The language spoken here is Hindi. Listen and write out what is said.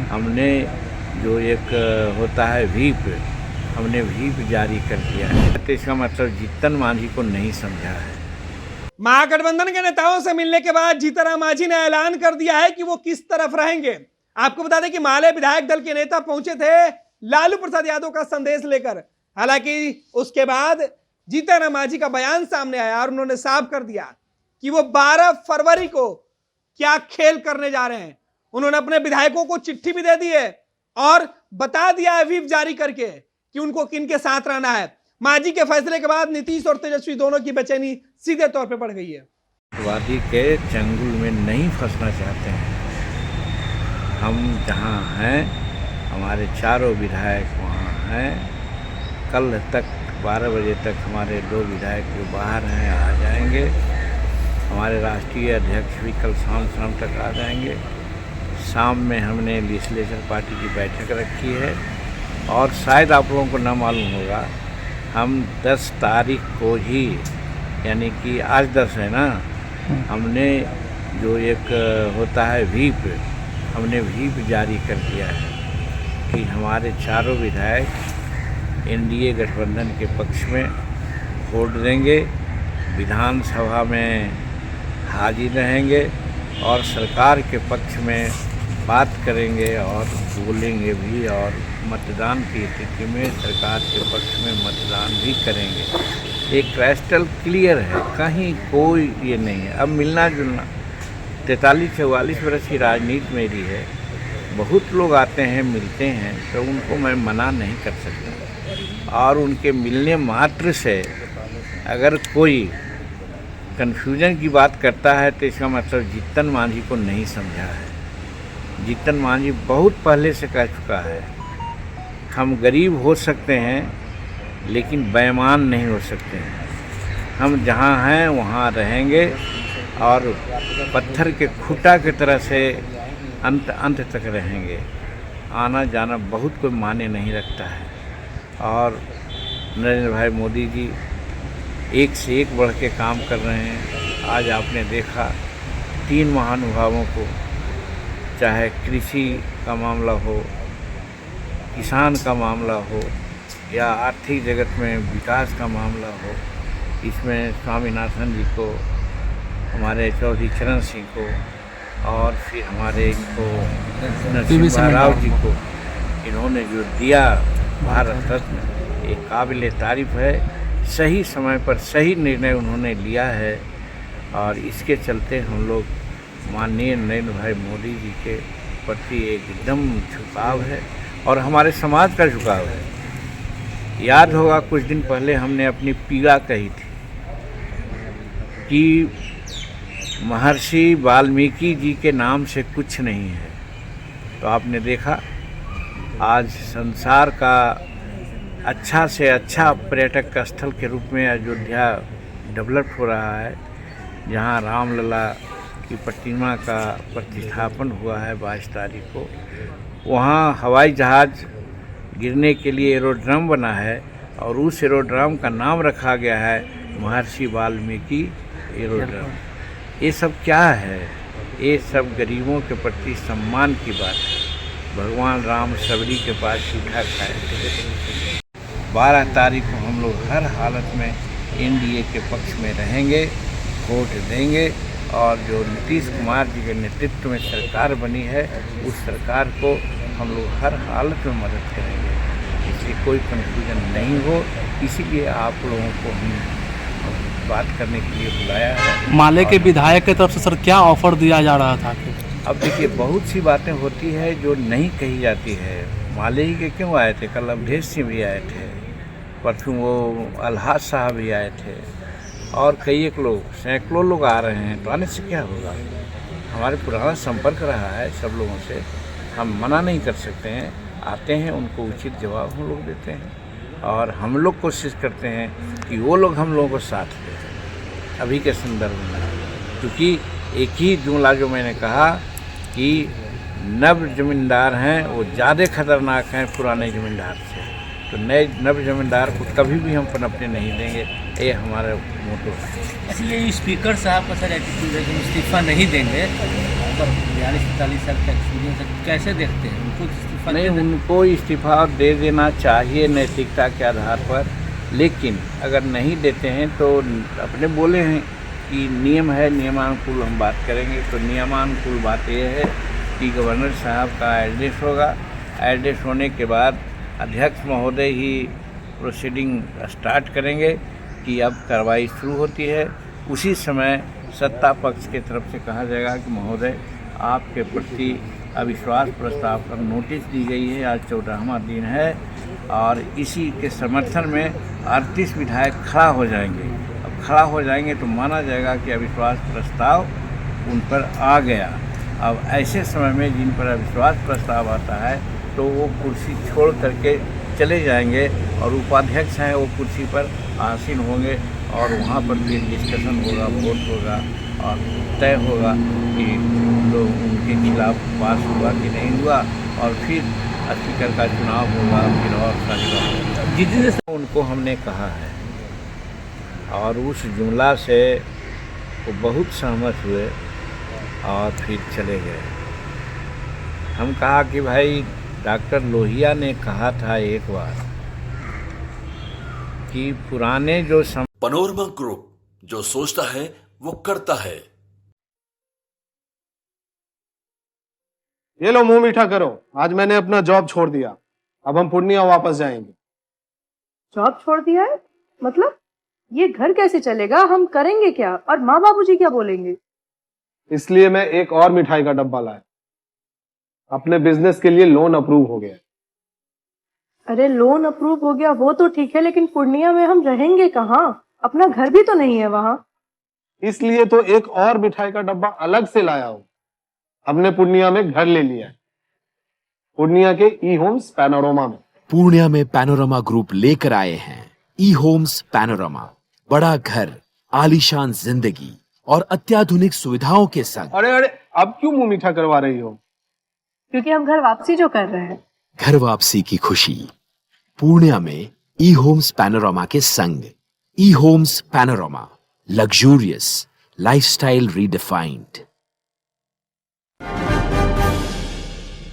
हमने जो एक होता है व्हीप, हमने व्हीप जारी कर दिया है। तो इसका मतलब जीतन मांझी को नहीं समझा है। महागठबंधन के नेताओं से मिलने के बाद जीतन मांझी ने ऐलान कर दिया है कि वो किस तरफ रहेंगे। आपको बता दें कि माले विधायक दल के नेता पहुंचे थे लालू प्रसाद यादव का संदेश लेकर। हालांकि उसके बाद जीतन मांझी का बयान सामने आया और उन्होंने साफ कर दिया कि वो 12 फरवरी को क्या खेल करने जा रहे हैं। उन्होंने अपने विधायकों को चिट्ठी भी दे दी है और बता दिया है व्हिप जारी करके कि उनको किनके साथ रहना है। मांझी के फैसले के बाद नीतीश और तेजस्वी दोनों की बेचैनी सीधे तौर पे बढ़ गई है। वादी के चंगुल में नहीं फंसना चाहते हैं। हम जहां हैं, हमारे चारों विधायक वहां हैं। कल तक 12 बजे तक हमारे 2 विधायक जो बाहर हैं आ जाएंगे। हमारे राष्ट्रीय अध्यक्ष भी कल शाम तक आ जाएंगे। शाम में हमने लेजिस्लेचर पार्टी की बैठक रखी है और शायद आप लोगों को न मालूम होगा, हम 10 तारीख को ही, यानी कि आज 10 है ना, हमने जो एक होता है व्हीप, हमने व्हीप जारी कर दिया है कि हमारे चारों विधायक एनडीए गठबंधन के पक्ष में वोट देंगे, विधानसभा में हाजिर रहेंगे और सरकार के पक्ष में बात करेंगे और बोलेंगे भी, और मतदान की स्थिति में सरकार के पक्ष में मतदान भी करेंगे। एक क्रिस्टल क्लियर है, कहीं कोई ये नहीं है। अब मिलना जुलना 43-44 वर्ष की राजनीति मेरी है, बहुत लोग आते हैं मिलते हैं, तो उनको मैं मना नहीं कर सकता। और उनके मिलने मात्र से अगर कोई कन्फ्यूजन की बात करता है तो इसका मतलब जीतन मांझी को नहीं समझा है। जीतन मांझी बहुत पहले से कह चुका है, हम गरीब हो सकते हैं लेकिन बेईमान नहीं हो सकते हैं। हम जहाँ हैं वहाँ रहेंगे और पत्थर के खूंटा की तरह से अंत तक रहेंगे। आना जाना बहुत कोई मायने नहीं रखता है। और नरेंद्र भाई मोदी जी एक से एक बढ़ के काम कर रहे हैं। आज आपने देखा 3 महानुभावों को, चाहे कृषि का मामला हो, किसान का मामला हो या आर्थिक जगत में विकास का मामला हो, इसमें स्वामीनाथन जी को, हमारे चौधरी चरण सिंह को और फिर हमारे इनको नरसिम्हा राव जी को इन्होंने जो दिया भारत रत्न, एक काबिल तारीफ है। सही समय पर सही निर्णय उन्होंने लिया है और इसके चलते हम लोग माननीय नरेंद्र भाई मोदी जी के प्रति एकदम झुकाव है और हमारे समाज का झुकाव है। याद होगा कुछ दिन पहले हमने अपनी पीड़ा कही थी कि महर्षि वाल्मीकि जी के नाम से कुछ नहीं है। तो आपने देखा आज संसार का अच्छा से अच्छा पर्यटक स्थल के रूप में अयोध्या डेवलप हो रहा है, जहां रामलला की प्रतिमा का प्रतिष्ठापन हुआ है 22 तारीख को। वहां हवाई जहाज़ गिरने के लिए एरोड्रम बना है और उस एरोड्रम का नाम रखा गया है महर्षि वाल्मीकि एरोड्रम। ये सब क्या है? ये सब गरीबों के प्रति सम्मान की बात है। भगवान राम सबरी के पास सूखा खाए थे। 12 तारीख को हम लोग हर हालत में एनडीए के पक्ष में रहेंगे, वोट देंगे और जो नीतीश कुमार जी के नेतृत्व में सरकार बनी है उस सरकार को हम लोग हर हालत में मदद करेंगे। इसलिए कोई कन्फ्यूजन नहीं हो, इसीलिए आप लोगों को हम बात करने के लिए बुलाया है। माले के विधायक की तरफ से सर क्या ऑफर दिया जा रहा था? अब देखिए, बहुत सी बातें होती है जो नहीं कही जाती है। माले ही के क्यों आए थे? कल अवधेश सिंह भी आए थे, परसों वो अलहाज साहब भी आए थे और कई एक लोग, सैकड़ों लोग आ रहे हैं। तो आने से क्या होगा? हमारे पुराना संपर्क रहा है सब लोगों से, हम मना नहीं कर सकते हैं। आते हैं, उनको उचित जवाब हम लोग देते हैं और हम लोग कोशिश करते हैं कि वो लोग हम लोगों को साथ दें अभी के संदर्भ में। क्योंकि एक ही जुमला जो मैंने कहा कि नव जमींदार हैं वो ज़्यादा खतरनाक हैं पुराने जमींदार से। तो नए नव जमींदार को कभी भी हम पनपने नहीं देंगे। ये हमारा मोटो है। अच्छा, ये स्पीकर साहब का सर एटीट्यूड है कि इस्तीफा नहीं देंगे, पर 42-43 साल का एक्सपीरियंस है, कैसे देखते हैं उनको इस्तीफा? नहीं, उनको इस्तीफा दे देना चाहिए नैतिकता के आधार पर, लेकिन अगर नहीं देते हैं तो अपने बोले हैं कि नियम है, नियमानुकूल हम बात करेंगे। तो नियमानुकूल बात यह है कि गवर्नर साहब का एड्रेस होगा, एड्रेस होने के बाद अध्यक्ष महोदय ही प्रोसीडिंग स्टार्ट करेंगे कि अब कार्रवाई शुरू होती है। उसी समय सत्ता पक्ष की तरफ से कहा जाएगा कि महोदय आपके प्रति अविश्वास प्रस्ताव पर नोटिस दी गई है, आज 14वां दिन है और इसी के समर्थन में 38 विधायक खड़ा हो जाएंगे। अब खड़ा हो जाएंगे तो माना जाएगा कि अविश्वास प्रस्ताव उन पर आ गया। अब ऐसे समय में जिन पर अविश्वास प्रस्ताव आता है तो वो कुर्सी छोड़ करके चले जाएंगे और उपाध्यक्ष हैं वो कुर्सी पर आसीन होंगे और वहाँ पर फिर डिस्कशन होगा, वोट होगा और तय होगा कि लोग उनके खिलाफ पास हुआ कि नहीं हुआ और फिर स्पीकर का चुनाव होगा, फिर और सारी बात। जितने उनको हमने कहा है और उस जुमला से वो बहुत सहमत हुए और फिर चले गए। हम कहा कि भाई डॉक्टर लोहिया ने कहा था एक बार कि पुराने जो पैनोरमा ग्रुप, जो सोचता है वो करता है। ये लो मुंह मीठा करो, आज मैंने अपना जॉब छोड़ दिया, अब हम पूर्णिया वापस जाएंगे। जॉब छोड़ दिया है? मतलब ये घर कैसे चलेगा? हम करेंगे क्या? और माँ बाबूजी क्या बोलेंगे? इसलिए मैं एक और मिठाई का डब्बा लाया, अपने बिजनेस के लिए लोन अप्रूव हो गया। अरे लोन अप्रूव हो गया वो तो ठीक है, लेकिन पूर्णिया में हम रहेंगे कहाँ? अपना घर भी तो नहीं है वहाँ। इसलिए तो एक और मिठाई का डब्बा अलग से लाया हूँ। हमने पूर्णिया में घर ले लिया है, पूर्णिया के ई होम्स पैनोरमा में। पूर्णिया में पैनोरमा ग्रुप लेकर आए हैं ई होम्स पैनोरमा। बड़ा घर, आलीशान जिंदगी और अत्याधुनिक सुविधाओं के संग। अरे अब क्यों मुंह मीठा करवा रही हो? क्योंकि हम घर वापसी जो कर रहे हैं। घर वापसी की खुशी पूर्णिया में ई होम्स पैनोरमा के संग। E Homes Panorama, luxurious lifestyle redefined.